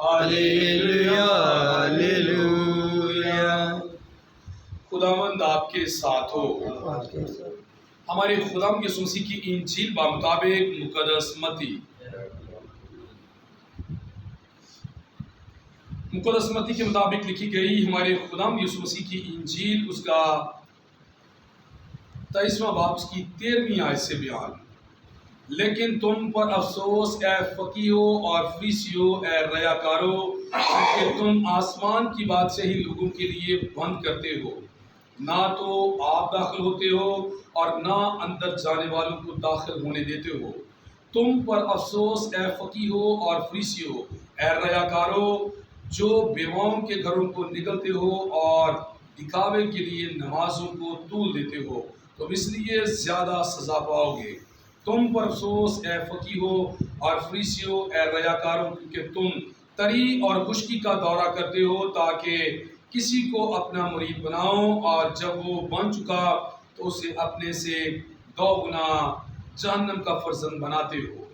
Hallelujah hallelujah. خداوند آپ کے ساتھ ہو۔ ہمارے خداوند یسوع مسیح کی انجیل بمطابق مقدس متی کے مطابق لکھی گئی ہمارے خداوند یسوع مسیح کی انجیل، اس کا 23واں باب اس کی 13ویں آیت سے بیان۔ لیکن تم پر افسوس اے فقیہو اور فریسیو، اے ریاکارو، کہ تم آسمان کی بادشاہی لوگوں کے لیے بند کرتے ہو، نہ تو آپ داخل ہوتے ہو اور نہ اندر جانے والوں کو داخل ہونے دیتے ہو۔ تم پر افسوس اے فقیہو اور فریسیو، اے ریاکارو، جو بیواؤں کے گھروں کو نگلتے ہو اور دکھاوے کے لیے نمازوں کو طول دیتے ہو، تم اس لیے زیادہ سزا پاؤ گے۔ تم پر افسوس اے فقیہو اور فریسیو، اے ریاکارو، کیونکہ تم تری اور خشکی کا دورہ کرتے ہو تاکہ کسی کو اپنا مرید بناؤ، اور جب وہ بن چکا تو اسے اپنے سے 2 گنا جہنم کا فرزند بناتے ہو۔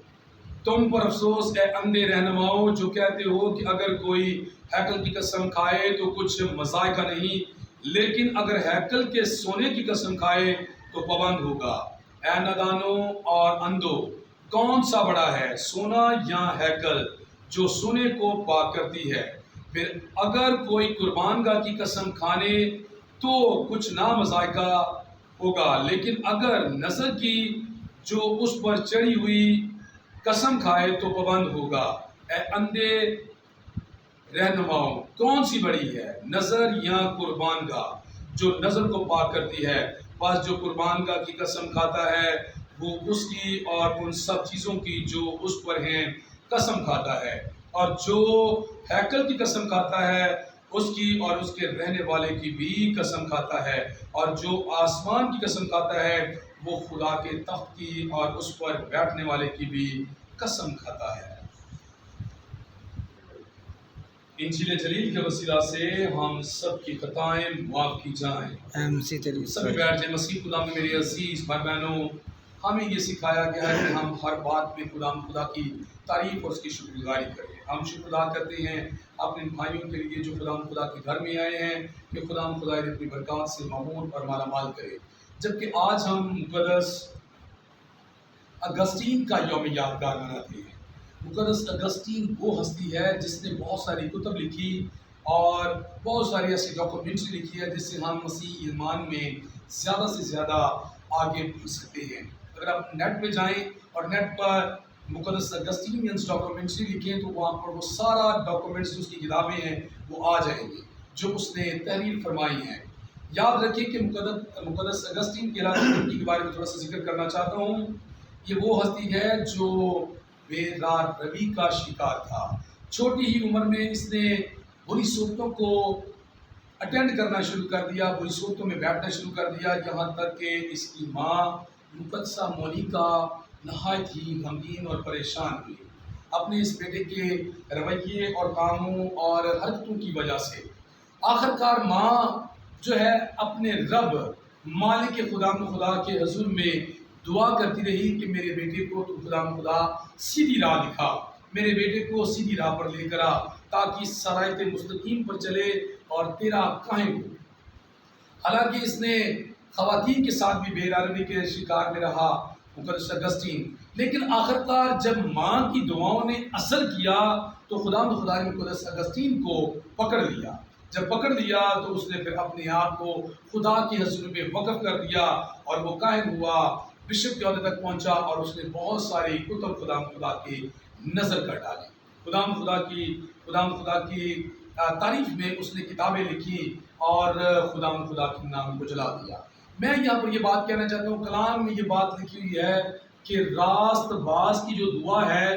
تم پر افسوس اے اندھے رہنماؤ، جو کہتے ہو کہ اگر کوئی ہیکل کی قسم کھائے تو کچھ مذائقہ نہیں، لیکن اگر ہیکل کے سونے کی قسم کھائے تو پابند ہوگا۔ اے نادانوں اور اندھو، کون سا بڑا ہے، سونا یا ہیکل جو سونے کو پاک کرتی ہے؟ پھر اگر کوئی قربان گاہ کی قسم کھانے تو کچھ نامذائقہ ہوگا، لیکن اگر نظر کی جو اس پر چڑھی ہوئی قسم کھائے تو پابند ہوگا۔ اے اندھے رہنماؤ، کون سی بڑی ہے، نظر یا قربان گاہ جو نظر کو پاک کرتی ہے؟ بس جو قربان گاہ کی قسم کھاتا ہے وہ اس کی اور ان سب چیزوں کی جو اس پر ہیں قسم کھاتا ہے، اور جو ہیکل کی قسم کھاتا ہے اس کی اور اس کے رہنے والے کی بھی قسم کھاتا ہے، اور جو آسمان کی قسم کھاتا ہے وہ خدا کے تخت کی اور اس پر بیٹھنے والے کی بھی قسم کھاتا ہے۔ انجیل جلیل کے وسیلہ سے ہم سب کی خطائیں معاف کی جائیں۔ سبھی بیٹھ جائیں۔ مسیح خدا میں میرے عزیز بھائی بہنوں، ہمیں یہ سکھایا گیا ہے کہ ہم ہر بات میں خدا کی تعریف اور اس کی شکر گزاری کریں۔ ہم شکر ادا کرتے ہیں اپنے بھائیوں کے لیے جو خدا کے گھر میں آئے ہیں، کہ خدا نے اپنی برکات سے معمور اور مالا مال کرے۔ جبکہ آج ہم مقدس اگسطین کا یوم یادگار مناتے ہیں۔ مقدس اگسطین وہ ہستی ہے جس نے بہت ساری کتب لکھی اور بہت ساری ایسی ڈاکومنٹری لکھی ہے جس سے ہم مسیح ایمان میں زیادہ سے زیادہ آگے بڑھ سکتے ہیں۔ اگر آپ نیٹ پہ جائیں اور نیٹ پر مقدس اگسطینینز ڈاکومنٹری لکھیں تو وہاں پر وہ سارا ڈاکومنٹس جو اس کی کتابیں ہیں وہ آ جائیں گی جو اس نے تحریر فرمائی ہیں۔ یاد رکھیں کہ مقدس اگسطین کے علاوہ کے بارے میں تھوڑا سا ذکر کرنا چاہتا ہوں۔ یہ وہ ہستی ہے جو بے راہ روی کا شکار تھا۔ چھوٹی ہی عمر میں اس نے بری صورتوں کو اٹینڈ کرنا شروع کر دیا، بری صورتوں میں بیٹھنا شروع کر دیا، یہاں تک کہ اس کی ماں مقدسہ مونیکا نہایت ہی غمگین اور پریشان ہوئی اپنے اس بیٹے کے رویے اور کاموں اور حرکتوں کی وجہ سے۔ آخرکار ماں جو ہے اپنے رب مالک خدا کے حضور میں دعا کرتی رہی کہ میرے بیٹے کو تو خدا سیدھی راہ دکھا، میرے بیٹے کو سیدھی راہ پر لے کر آ تاکہ صراط مستقیم پر چلے اور تیرا قائم ہو۔ حالانکہ اس نے خواتین کے ساتھ بھی بے راہ روی کے شکار میں رہا مقدس اگسطین، لیکن آخرکار جب ماں کی دعاؤں نے اثر کیا تو خدا نے مقدس اگسطین کو پکڑ لیا۔ جب پکڑ لیا تو اس نے پھر اپنے آپ کو خدا کے حضور میں وقف کر دیا اور وہ قائم ہوا، بشپ کے عہدے تک پہنچا، اور اس نے بہت ساری کتب خدا کی نظر کر ڈالی۔ خدا کی تعریف میں اس نے کتابیں لکھی اور خدا کے نام کو جلا دیا۔ میں یہاں پر یہ بات کہنا چاہتا ہوں، کلام میں یہ بات لکھی ہوئی ہے کہ راست باز کی جو دعا ہے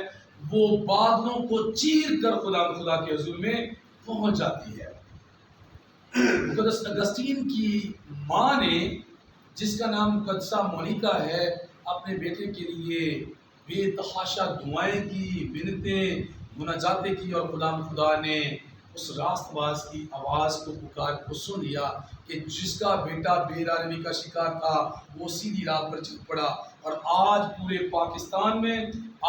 وہ بادلوں کو چیر کر خدا کے حضور میں پہنچ جاتی ہے۔ مقدس اگسطین کی ماں نے، جس کا نام مقدسہ مونیکا ہے، اپنے بیٹے کے لیے بے تحاشا دعائیں کی، منتیں مناجاتیں کی، اور خدا نے اس راست باز کی آواز کو پکار کو سن لیا کہ جس کا بیٹا بے راہ روی کا شکار تھا وہ سیدھی راہ پر چل پڑا۔ اور آج پورے پاکستان میں،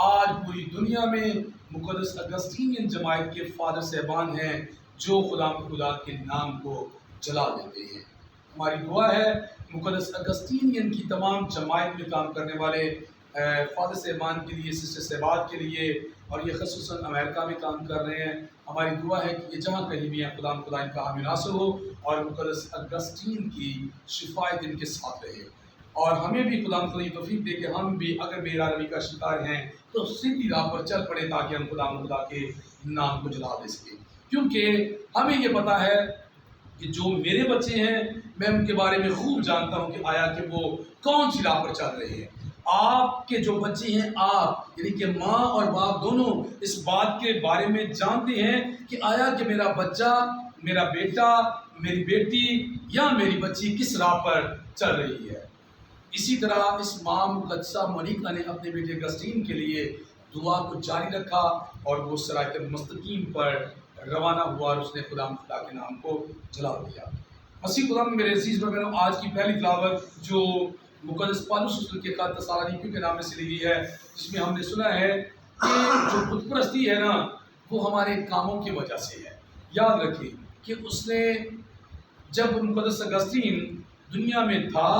آج پوری دنیا میں مقدس اگسطینین جماعت کے فادر صاحبان ہیں جو خدا کے نام کو جلا دیتے ہیں۔ ہماری دعا ہے مقدس اگسطینین کی تمام جماعت میں کام کرنے والے فادر صاحبان کے لیے، سسٹر صاحبات کے لیے، اور یہ خصوصاً امریکہ میں کام کر رہے ہیں، ہماری دعا ہے کہ یہ جہاں کہیں بھی ہیں خدا ان کا حامی ناصر ہو اور مقدس اگسطین کی شفاعت ان کے ساتھ رہے، اور ہمیں بھی خدا توفیق دے کہ ہم بھی اگر بے روی کا شکار ہیں تو سیدھی راہ پر چل پڑے تاکہ ہم خدا کے نام کو جلا دے سکیں، کیونکہ ہمیں یہ پتا ہے کہ جو میرے بچے ہیں میں ان کے بارے میں خوب جانتا ہوں کہ آیا کہ وہ کون سی راہ پر چل رہے ہیں۔ آپ کے جو بچے ہیں، آپ یعنی کہ ماں اور باپ دونوں اس بات کے بارے میں جانتے ہیں کہ آیا کہ میرا بچہ، میرا بیٹا، میری بیٹی یا میری بچی کس راہ پر چل رہی ہے۔ اسی طرح اس ماں مقدسہ مونیکا نے اپنے بیٹے اگسطین کے لیے دعا کو جاری رکھا اور وہ صراط مستقیم پر روانہ ہوا اور اس نے خدا کے نام کو جلا دیا۔ مسیح خدا میں میرے عزیز بھائیو، آج کی پہلی تلاوت جو مقدس پالوس رسول کے خط تسالونیکیوں کے نام سے لی گئی ہے، جس میں ہم نے سنا ہے کہ جو بت پرستی ہے نا وہ ہمارے کاموں کی وجہ سے ہے۔ یاد رکھیں کہ اس نے جب مقدس اگسطین دنیا میں تھا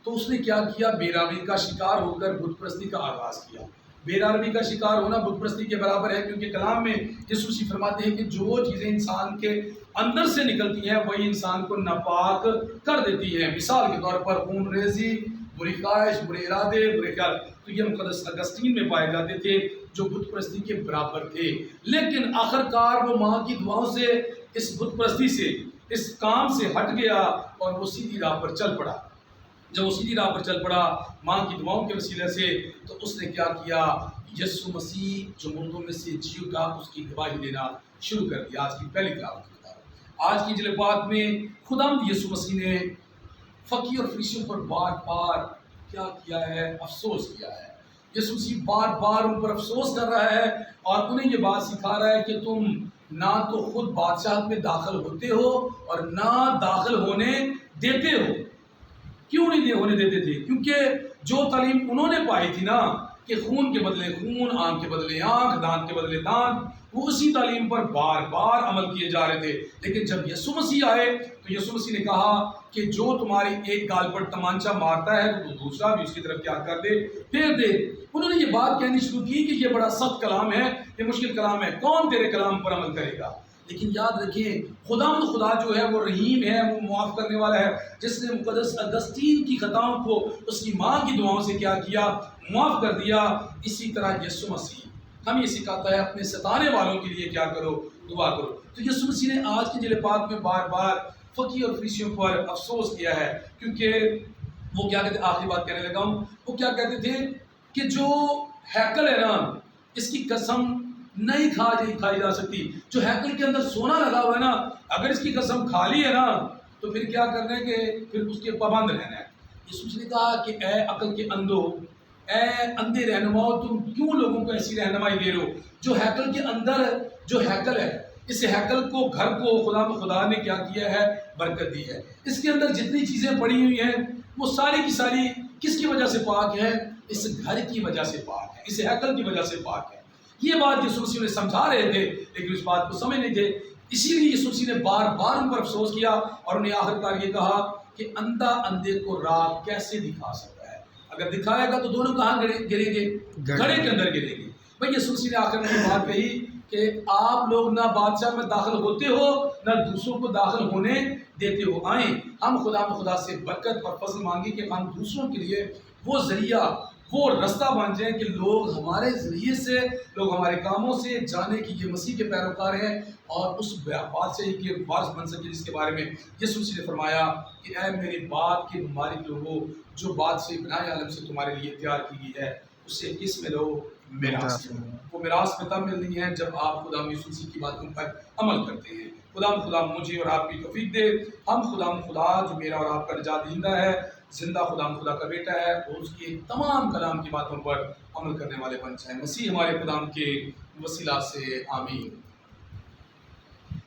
تو اس نے کیا کیا؟ بے روی کا شکار ہو کر بت پرستی کا آغاز کیا۔ بے روی کا شکار ہونا بت پرستی کے برابر ہے، کیونکہ کلام میں یسوع مسیح فرماتے ہیں کہ جو چیزیں انسان کے اندر سے نکلتی ہیں وہی انسان کو ناپاک کر دیتی ہیں۔ مثال کے طور پر خون ریزی، بری خواہش، برے ارادے، برے خیال، تو یہ مقدس اگسطین میں پائے جاتے تھے جو بت پرستی کے برابر تھے۔ لیکن آخر کار وہ ماں کی دعاؤں سے اس بت پرستی سے، اس کام سے ہٹ گیا اور وہ سیدھی راہ پر چل پڑا۔ جب وہ سیدھی راہ پر چل پڑا ماں کی دعاؤں کے وسیلے سے، تو اس نے کیا کیا؟ یسوع مسیح جو مردوں میں سے جی اٹھا اس کی گواہی دینا شروع کر دیا۔ آج کی پہلی تلاوت کی کتاب، آج کی انجیل پاک میں خداوند یسوع مسیح نے فقیر اور فریسیوں پر بار بار کیا کیا ہے؟ افسوس کیا ہے۔ یسوع مسیح بار بار ان پر افسوس کر رہا ہے اور انہیں یہ بات سکھا رہا ہے کہ تم نہ تو خود بادشاہت میں داخل ہوتے ہو اور نہ داخل ہونے دیتے ہو۔ کیوں نہیں ہونے دیتے تھے؟ کیونکہ جو تعلیم انہوں نے پائی تھی نا کہ خون کے بدلے خون، آنکھ کے بدلے آنکھ، دانت کے بدلے دانت، وہ اسی تعلیم پر بار بار عمل کیے جا رہے تھے۔ لیکن جب یسوع مسیح آئے تو یسوع مسیح نے کہا کہ جو تمہاری ایک گال پر تمانچہ مارتا ہے تو دوسرا بھی اس کی طرف کیا کر دے؟ پھیر دے۔ انہوں نے یہ بات کہنی شروع کی کہ یہ بڑا سخت کلام ہے، یہ مشکل کلام ہے، کون تیرے کلام پر عمل کرے گا؟ لیکن یاد رکھیں خدا جو ہے وہ رحیم ہے، وہ معاف کرنے والا ہے، جس نے مقدس اگسطین کی خطاؤں کو اس کی ماں کی دعاؤں سے کیا کیا؟ معاف کر دیا۔ اسی طرح یسوع مسیح ہمیں یہ سکھاتا ہے اپنے ستانے والوں کے لیے کیا کرو؟ دعا کرو۔ تو یسوع مسیح نے آج کی انجیل پاک میں بار بار فقیر اور فریسیوں پر افسوس کیا ہے، کیونکہ وہ کیا کہتے، آخری بات کہنے لگا ہوں، وہ کیا کہتے تھے کہ جو ہیکل ہے نا اس کی قسم نہیں کھائی جا سکتی۔ جو ہیکل کے اندر سونا لگا ہوا ہے نا، اگر اس کی قسم کھا لی ہے نا تو پھر کیا کرنا ہے کہ پھر اس کے پابند رہنا ہے۔ یسوع نے کہا کہ اے عقل کے اندھو، اے اندھے رہنماؤ، تم کیوں لوگوں کو ایسی رہنمائی دے رہے ہو؟ جو ہیکل کے اندر جو ہیکل ہے، اس ہیکل کو، گھر کو خدا نے کیا کیا ہے؟ برکت دی ہے۔ اس کے اندر جتنی چیزیں پڑی ہوئی ہیں وہ ساری کی ساری کس کی وجہ سے پاک ہے؟ اس گھر کی وجہ سے پاک ہے، اس ہیکل کی وجہ سے پاک ہے۔ یہ بات یسوع مسیح نے سمجھا رہے تھے لیکن اس بات کو سمجھ نہیں تھے، اسی لیے یسوع مسیح نے بار بار ان پر افسوس کیا اور انہیں آخر کار یہ کہا کہ اندھا اندھے کو راہ کیسے دکھا سکتا ہے؟ اگر دکھائے گا تو دونوں کہاں گریں گے؟ گھڑے کے اندر گریں گے۔ بھائی یسوع مسیح نے آخر میں یہ بات کہی کہ آپ لوگ نہ بادشاہ میں داخل ہوتے ہو نہ دوسروں کو داخل ہونے دیتے ہو۔ آئیں ہم خدا سے برکت اور فضل مانگیں کہ ہم دوسروں کے لیے وہ ذریعہ، وہ رستہ بن جائیں کہ لوگ ہمارے ذریعے سے، لوگ ہمارے کاموں سے جانے کہ یہ مسیح کے پیروکار ہیں اور اس بادشاہی کے وارث بن سکے جس کے بارے میں یسوع مسیح نے فرمایا کہ اے میرے باپ کے ممالک لوگوں، جو بادشاہی بنائے عالم سے تمہارے لیے تیار کی گئی ہے اسے کس میں لو؟ میراث میں۔ وہ میراث میں تب ملنی ہے جب آپ خدا یسوع مسیح کی باتوں پر عمل کرتے ہیں۔ خدا مجھے اور آپ کی توفیق دے، ہم خدا جو میرا اور آپ کا نجات دہندہ ہے، زندہ خدا کا بیٹا ہے، اور اس کی تمام کلام کی باتوں پر عمل کرنے والے بن جائیں۔ مسیح ہمارے خدا کے وسیلہ سے آمین۔